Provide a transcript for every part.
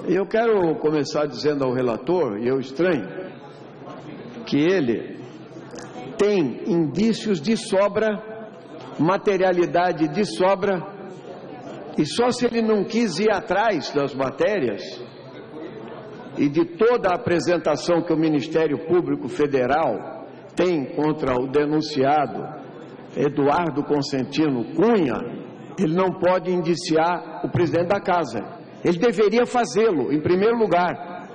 Eu quero começar dizendo ao relator, e eu estranho, que ele tem indícios de sobra, materialidade de sobra, e só se ele não quis ir atrás das matérias e de toda a apresentação que o Ministério Público Federal tem contra o denunciado Eduardo Consentino Cunha, ele não pode indiciar o presidente da Casa. Ele deveria fazê-lo, em primeiro lugar.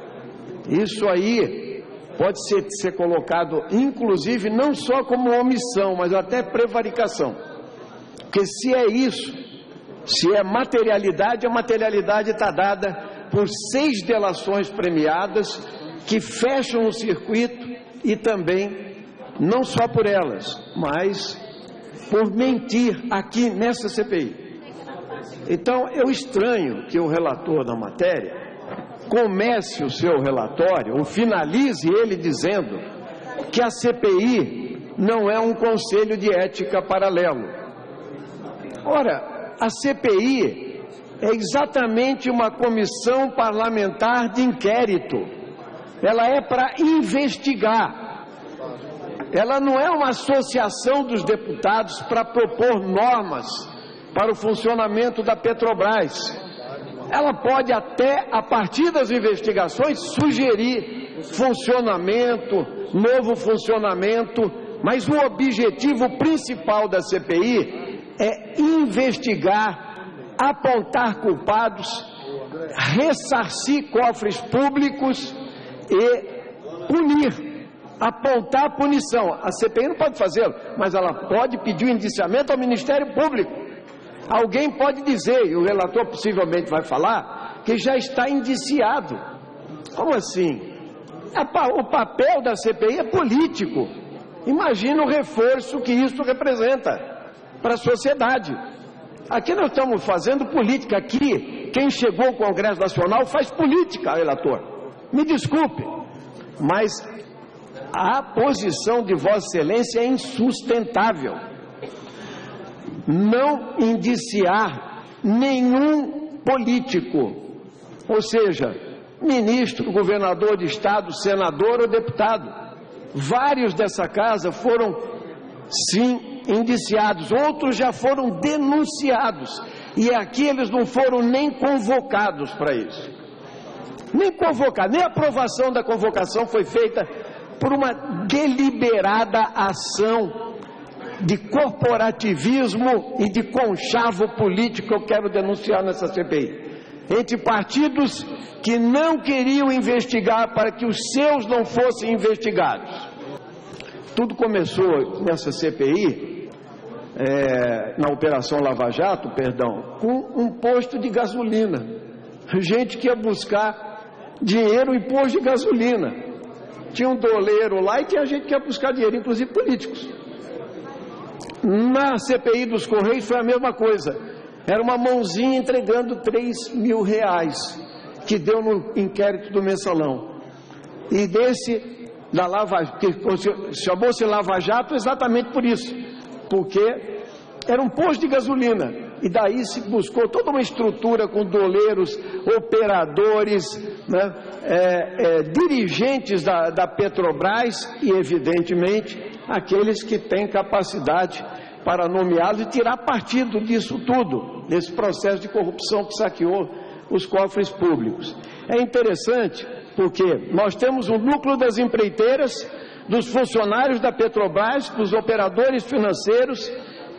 Isso aí pode ser colocado, inclusive, não só como omissão, mas até prevaricação. Porque se é isso, se é materialidade, a materialidade está dada por 6 delações premiadas que fecham o circuito e também, não só por elas, mas por mentir aqui nessa CPI. Então, eu estranho que o relator da matéria comece o seu relatório, ou finalize ele dizendo que a CPI não é um conselho de ética paralelo. Ora, a CPI é exatamente uma comissão parlamentar de inquérito. Ela é para investigar. Ela não é uma associação dos deputados para propor normas para o funcionamento da Petrobras. Ela pode até, a partir das investigações, sugerir funcionamento, novo funcionamento, mas o objetivo principal da CPI é investigar, apontar culpados, ressarcir cofres públicos e punir, apontar punição. A CPI não pode fazê-lo, mas ela pode pedir o indiciamento ao Ministério Público. Alguém pode dizer, e o relator possivelmente vai falar, que já está indiciado. Como assim? O papel da CPI é político. Imagina o reforço que isso representa para a sociedade. Aqui nós estamos fazendo política. Aqui, quem chegou ao Congresso Nacional faz política, relator. Me desculpe, mas a posição de Vossa Excelência é insustentável. Não indiciar nenhum político, ou seja, ministro, governador de estado, senador ou deputado. Vários dessa casa foram, sim, indiciados, outros já foram denunciados, e aqui eles não foram nem convocados para isso. Nem convocados, nem a aprovação da convocação foi feita por uma deliberada ação de corporativismo e de conchavo político que eu quero denunciar nessa CPI. Entre partidos que não queriam investigar para que os seus não fossem investigados. Tudo começou nessa CPI, na Operação Lava Jato, com um posto de gasolina. Gente que ia buscar dinheiro em posto de gasolina. Tinha um doleiro lá e tinha gente que ia buscar dinheiro, inclusive políticos. Na CPI dos Correios foi a mesma coisa. Era uma mãozinha entregando R$3.000, que deu no inquérito do Mensalão. E desse, da Lava, que chamou-se Lava Jato exatamente por isso, porque era um posto de gasolina. E daí se buscou toda uma estrutura com doleiros, operadores, dirigentes da Petrobras e, evidentemente, aqueles que têm capacidade para nomeá-los e tirar partido disso tudo, desse processo de corrupção que saqueou os cofres públicos. É interessante porque nós temos o núcleo das empreiteiras, dos funcionários da Petrobras, dos operadores financeiros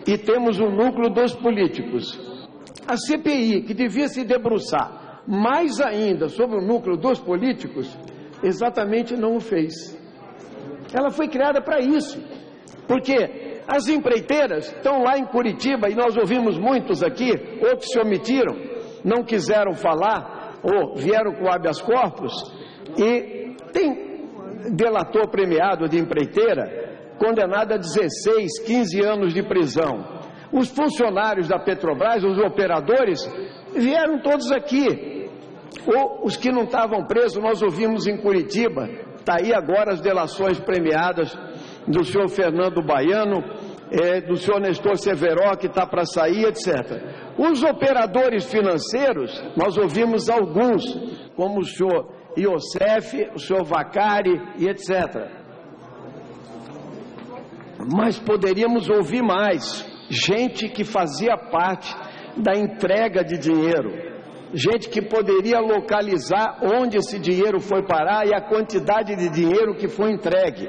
e temos o núcleo dos políticos. A CPI, que devia se debruçar mais ainda sobre o núcleo dos políticos, exatamente não o fez. Ela foi criada para isso, porque as empreiteiras estão lá em Curitiba, e nós ouvimos muitos aqui, outros se omitiram, não quiseram falar, ou vieram com habeas corpus, e tem delator premiado de empreiteira, condenado a 16, 15 anos de prisão. Os funcionários da Petrobras, os operadores, vieram todos aqui. Ou os que não estavam presos, nós ouvimos em Curitiba, está aí agora as delações premiadas do senhor Fernando Baiano, do senhor Nestor Severo, que está para sair, etc. Os operadores financeiros, nós ouvimos alguns, como o senhor Iosef, o senhor Vacari e etc. Mas poderíamos ouvir mais, gente que fazia parte da entrega de dinheiro, gente que poderia localizar onde esse dinheiro foi parar e a quantidade de dinheiro que foi entregue.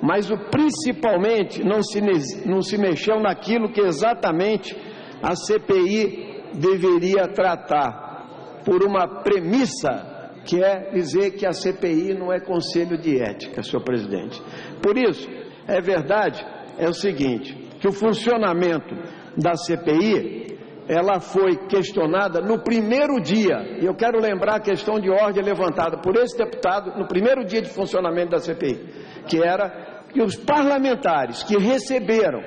Mas principalmente não se mexeu naquilo que exatamente a CPI deveria tratar, por uma premissa que é dizer que a CPI não é conselho de ética, senhor presidente. Por isso, é verdade, é o seguinte, que o funcionamento da CPI, ela foi questionada no primeiro dia, e eu quero lembrar a questão de ordem levantada por esse deputado no primeiro dia de funcionamento da CPI, que era que os parlamentares que receberam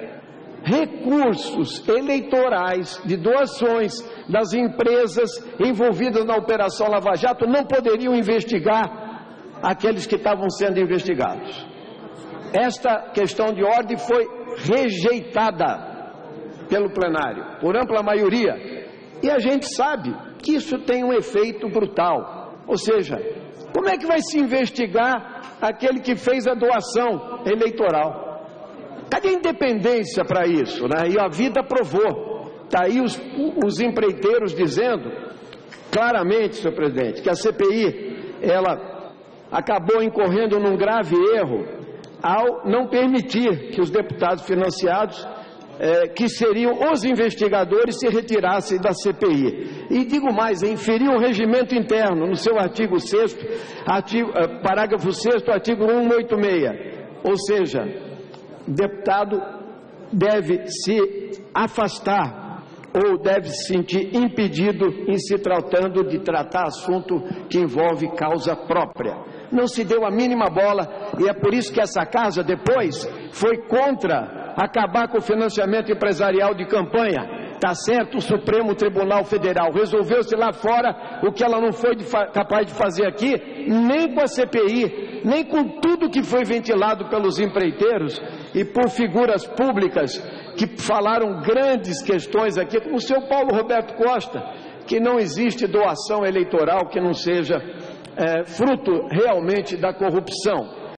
recursos eleitorais de doações das empresas envolvidas na Operação Lava Jato não poderiam investigar aqueles que estavam sendo investigados. Esta questão de ordem foi rejeitada pelo plenário, por ampla maioria, e a gente sabe que isso tem um efeito brutal, ou seja, como é que vai se investigar aquele que fez a doação eleitoral? Cadê a independência para isso, né? E a vida provou, está aí os empreiteiros dizendo claramente, senhor presidente, que a CPI, ela acabou incorrendo num grave erro ao não permitir que os deputados financiados que seriam os investigadores se retirassem da CPI. E digo mais, inferiu o regimento interno no seu artigo 6º, parágrafo 6º, artigo 186. Ou seja, o deputado deve se afastar ou deve se sentir impedido em se tratando de tratar assunto que envolve causa própria. Não se deu a mínima bola e é por isso que essa casa depois foi contra acabar com o financiamento empresarial de campanha. Está certo, o Supremo Tribunal Federal resolveu-se lá fora o que ela não foi capaz de fazer aqui, nem com a CPI, nem com tudo que foi ventilado pelos empreiteiros e por figuras públicas que falaram grandes questões aqui, como o senhor Paulo Roberto Costa, que não existe doação eleitoral que não seja fruto realmente da corrupção.